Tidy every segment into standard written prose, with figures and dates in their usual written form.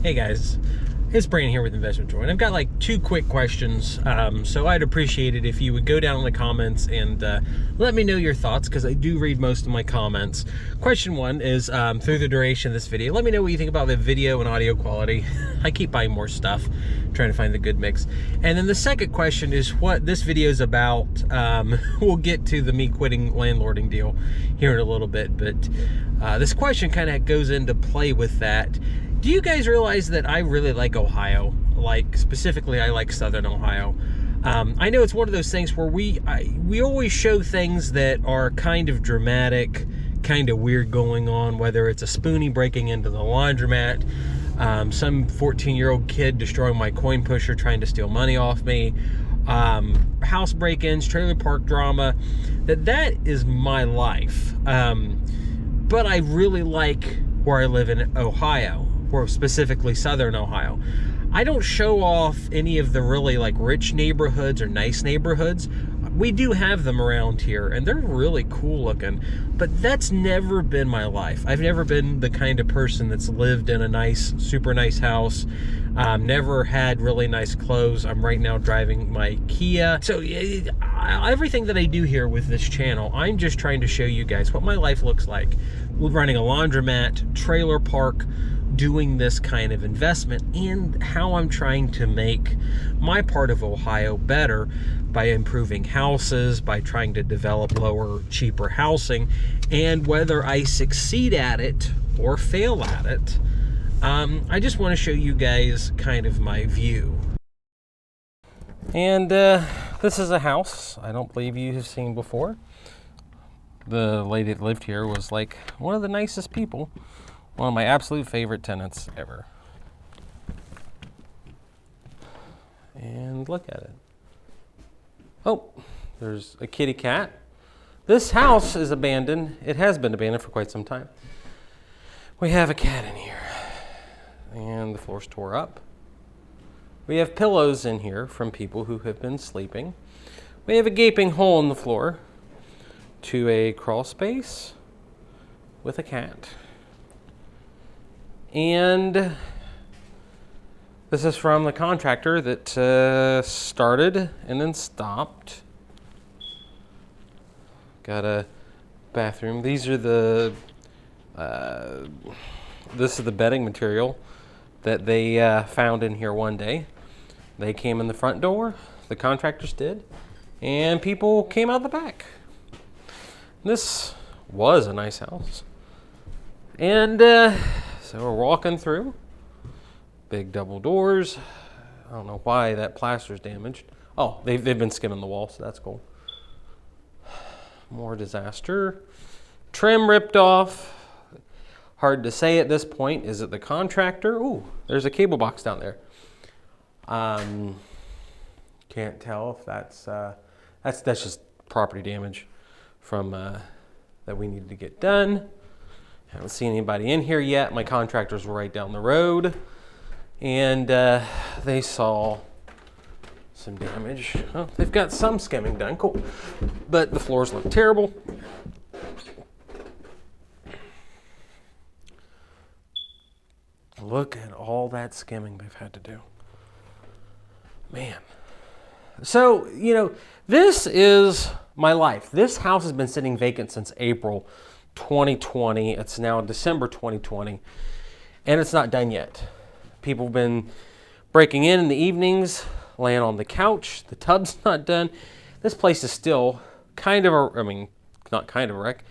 Hey guys, it's Brandon here with Investment Joy, and I've got like two quick questions. So I'd appreciate it if you would go down in the comments and let me know your thoughts, because I do read most of my comments. Question one is, through the duration of this video, let me know what you think about the video and audio quality. I keep buying more stuff, trying to find the good mix. And then the second question is what this video is about. We'll get to the me quitting landlording deal here in a little bit, but this question kind of goes into play with that. Do you guys realize that I really like Ohio? Like, specifically, I like Southern Ohio. I know it's one of those things where we always show things that are kind of dramatic, kind of weird going on, whether it's a spoonie breaking into the laundromat, some 14-year-old kid destroying my coin pusher trying to steal money off me, house break-ins, trailer park drama. That is my life. But I really like where I live in Ohio, or specifically Southern Ohio. I don't show off any of the really like rich neighborhoods or nice neighborhoods. We do have them around here and they're really cool looking, but that's never been my life. I've never been the kind of person that's lived in a nice, super nice house. Never had really nice clothes. I'm right now driving my Kia. So everything that I do here with this channel, I'm just trying to show you guys what my life looks like. Running a laundromat, trailer park, doing this kind of investment, and how I'm trying to make my part of Ohio better by improving houses, by trying to develop lower, cheaper housing, and whether I succeed at it or fail at it. I just want to show you guys kind of my view. And this is a house I don't believe you have seen before. The lady that lived here was like one of the nicest people. One of my absolute favorite tenants ever. And look at it. Oh, there's a kitty cat. This house is abandoned. It has been abandoned for quite some time. We have a cat in here. And the floor's tore up. We have pillows in here from people who have been sleeping. We have a gaping hole in the floor to a crawl space with a cat. And this is from the contractor that started and then stopped. Got a bathroom. These are the, this is the bedding material that they found in here one day. They came in the front door, the contractors did, and people came out the back. This was a nice house. And so we're walking through, big double doors. I don't know why that plaster's damaged. Oh, they've been skimming the wall, so that's cool. More disaster. Trim ripped off. Hard to say at this point. Is it the contractor? Ooh, there's a cable box down there. Can't tell if that's just property damage from that we needed to get done. Haven't seen anybody in here yet. My contractors were right down the road, and they saw some damage. Well, they've got some skimming done, cool, but the floors look terrible. Look at all that skimming they've had to do. Man. So, you know, this is my life. This house has been sitting vacant since April 2020. It's now December 2020, and it's not done yet. People have been breaking in the evenings, laying on the couch. The tub's not done. This place is still kind of not kind of a wreck.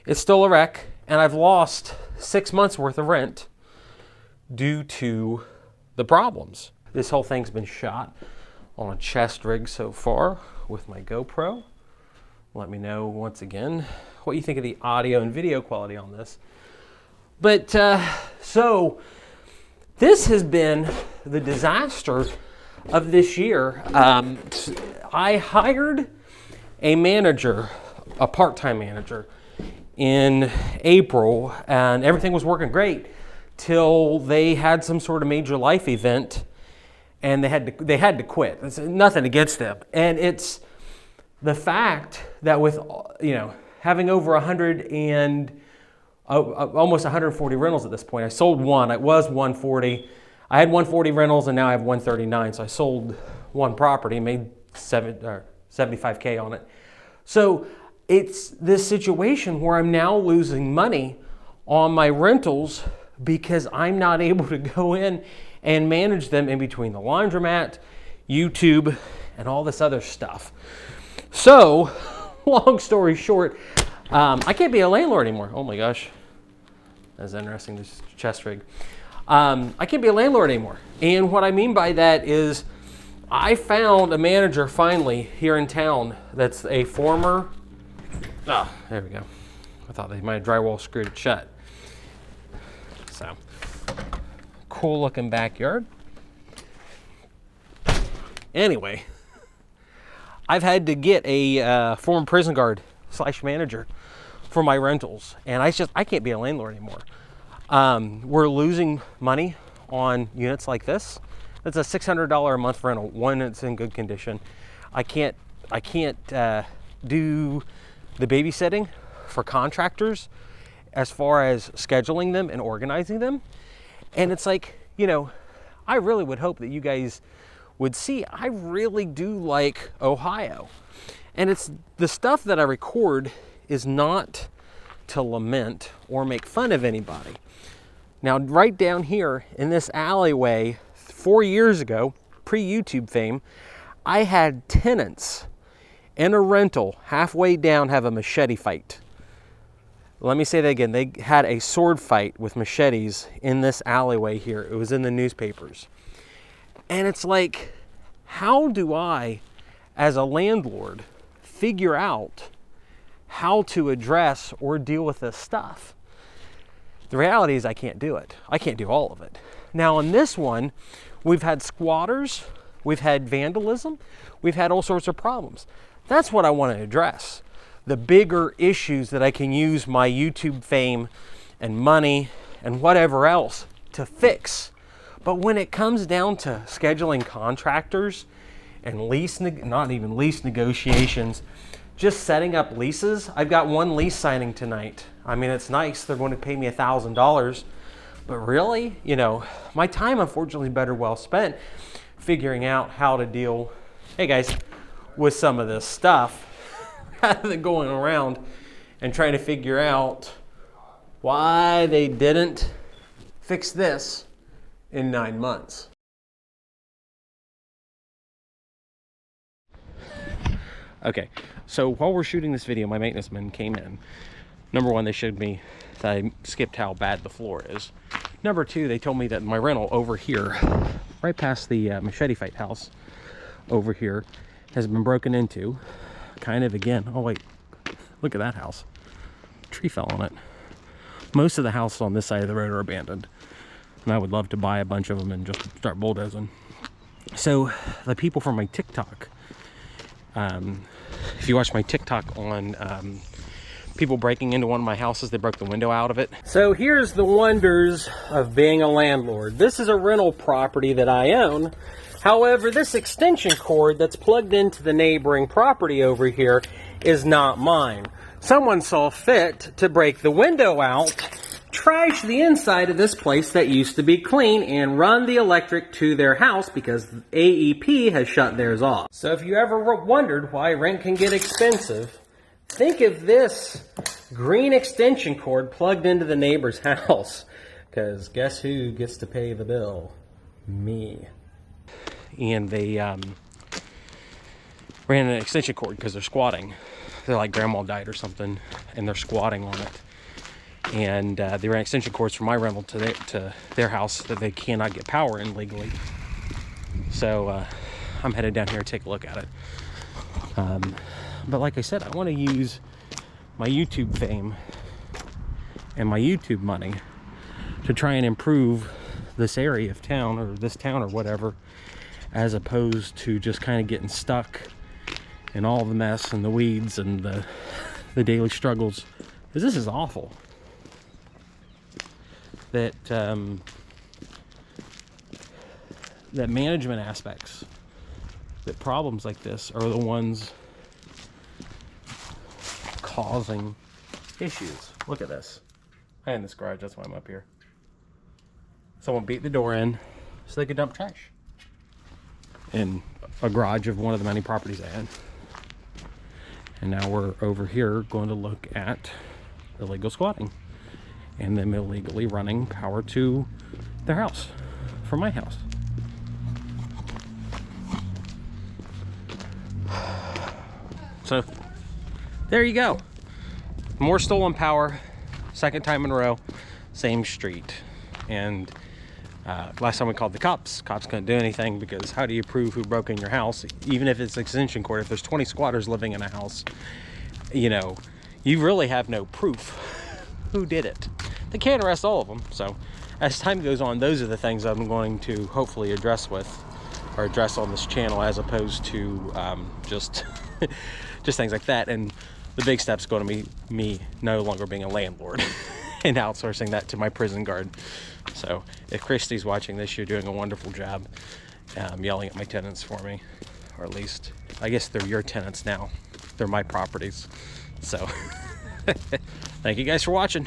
It's still a wreck, and I've lost 6 months worth of rent due to the problems. This whole thing's been shot on a chest rig so far with my GoPro. Let me know once again what you think of the audio and video quality on this. But so this has been the disaster of this year. I hired a manager, a part-time manager, in April, and everything was working great till they had some sort of major life event, and they had to quit. It's nothing against them, and it's the fact that with, you know, having over 100 and almost 140 rentals at this point. I sold one. It was 140. I had 140 rentals and now I have 139. So I sold one property, made 75K on it. So it's this situation where I'm now losing money on my rentals because I'm not able to go in and manage them in between the laundromat, YouTube, and all this other stuff. So, long story short, I can't be a landlord anymore. Oh my gosh, that's interesting, this chest rig. I can't be a landlord anymore. And what I mean by that is I found a manager finally here in town that's a former, there we go. I thought they might have drywall screwed it shut. So, cool looking backyard. Anyway, I've had to get a former prison guard / manager for my rentals, and I can't be a landlord anymore. We're losing money on units like this. That's a $600 a month rental, one that's in good condition. I can't do the babysitting for contractors as far as scheduling them and organizing them. And it's like, you know, I really would hope that you guys would see, I really do like Ohio. And it's the stuff that I record is not to lament or make fun of anybody. Now, right down here in this alleyway, 4 years ago, pre-YouTube fame, I had tenants in a rental halfway down have a machete fight. Let me say that again. They had a sword fight with machetes in this alleyway here. It was in the newspapers. And it's like, how do I, as a landlord, figure out how to address or deal with this stuff? The reality is I can't do it. I can't do all of it. Now in this one, we've had squatters, we've had vandalism, we've had all sorts of problems. That's what I want to address. The bigger issues that I can use my YouTube fame and money and whatever else to fix. But when it comes down to scheduling contractors and not even lease negotiations, just setting up leases. I've got one lease signing tonight. I mean, it's nice. They're going to pay me $1,000. But really, you know, my time, unfortunately, is better well spent figuring out how to deal, hey guys, with some of this stuff rather than going around and trying to figure out why they didn't fix this in 9 months. Okay, so while we're shooting this video, my maintenance men came in. Number one, they showed me that I skipped how bad the floor is. Number two, they told me that my rental over here, right past the machete fight house over here, has been broken into. Kind of again. Oh wait, look at that house. Tree fell on it. Most of the houses on this side of the road are abandoned. And I would love to buy a bunch of them and just start bulldozing. So the people from my TikTok, if you watch my TikTok on people breaking into one of my houses, they broke the window out of it. So here's the wonders of being a landlord. This is a rental property that I own. However, this extension cord that's plugged into the neighboring property over here is not mine. Someone saw fit to break the window out, trash the inside of this place that used to be clean, and run the electric to their house because AEP has shut theirs off. So if you ever wondered why rent can get expensive, think of this green extension cord plugged into the neighbor's house. Because guess who gets to pay the bill? Me. And they ran an extension cord because they're squatting. They're like grandma died or something, and they're squatting on it. And they ran extension cords from my rental to their house that they cannot get power in legally. So I'm headed down here to take a look at it. But like I said, I want to use my YouTube fame and my YouTube money to try and improve this area of town, or this town, or whatever, as opposed to just kind of getting stuck in all the mess and the weeds and the daily struggles. Because this is awful. That that management aspects, that problems like this are the ones causing issues. Look at this. I in this garage, that's why I'm up here. Someone beat the door in, so they could dump trash in a garage of one of the many properties I had. And now we're over here going to look at illegal squatting and them illegally running power to their house from my house. So there you go. More stolen power, second time in a row, same street. And last time we called the cops couldn't do anything, because how do you prove who broke in your house? Even if it's extension cord, if there's 20 squatters living in a house, you know, you really have no proof who did it. They can't arrest all of them. So as time goes on, those are the things I'm going to hopefully address on this channel, as opposed to just things like that. And the big step's going to be me no longer being a landlord and outsourcing that to my prison guard. So if Christy's watching this, you're doing a wonderful job yelling at my tenants for me, or at least I guess they're your tenants now. They're my properties. So thank you guys for watching.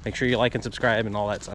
Make sure you like and subscribe and all that stuff.